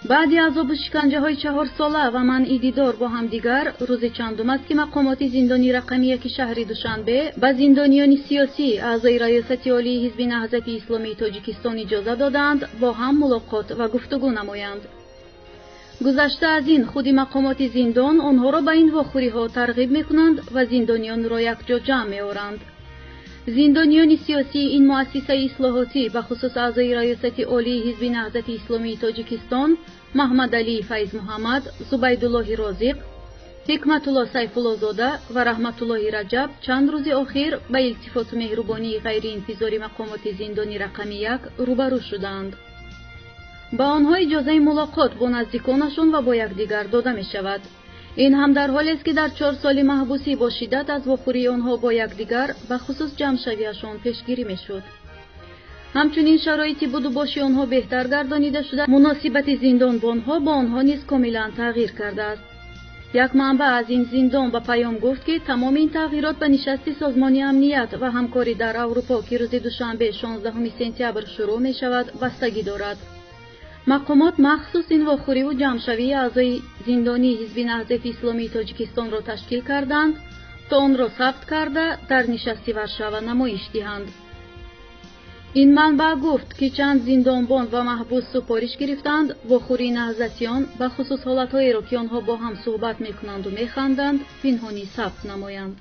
بعدی عذاب و شکنجه‌های 4 ساله و منع دیدار با هم دیگر، روز چندم است که مقامات زندانی رقمی 1 شهر دوشنبه به زندانیان سیاسی اعضای ریاست عالی حزب نهضت اسلامی تاجیکستان اجازه دادند با هم ملاقات و گفتگو نمایند. گذشته از این خود مقامات زندان آنها را به این واخوری‌ها ترغیب می‌کنند و زندانیان را یک جا جمع می‌آورند. زندانیان سیاسی این مؤسسه اصلاحاتی به خصوص اعضای ریاست عالی حزب نهضت اسلامی تاجیکستان محمد علی فیض محمد، زبیدالله رازق، حکمت الله سیف الله زاده و رحمت الله رجب چند روز اخیر به التفات و مهربانی غیر انتظاری مقامات زندانی رقم 1 روبرو شدند. با آنها اجازه ملاقات با نزدیکانشان و با یکدیگر داده می شود. این هم در حالی است که در 4 سال محبوسی با شدت از واخوری آنها با یکدیگر به خصوص جمع شویشان پیشگیری می شد. همچنین شرایط بود و باشی آنها بهتر گردانیده شده، مناسبت زندان با آنها نیز کاملا تغییر کرده است. یک منبع از این زندان به پیام گفت که تمام این تغییرات به نشست سازمان امنیت و همکاری در اروپا که روز دوشنبه 16 سپتامبر شروع می شود بستگی دارد. مقامات مخصوص این واخوری و جمعشوی اعضای زندانی حزب نهضت اسلامی تاجیکستان را تشکیل کردند تا آن را ثبت کرده در نشست ورشوا نمایش دهند. این منبع گفت که چند زندانبان و محبوس سپارش گرفتند واخوری نهضتیان به خصوص حالتهایی را که آنها با هم صحبت میکنند و میخواندند پنهانی ثبت نمایند.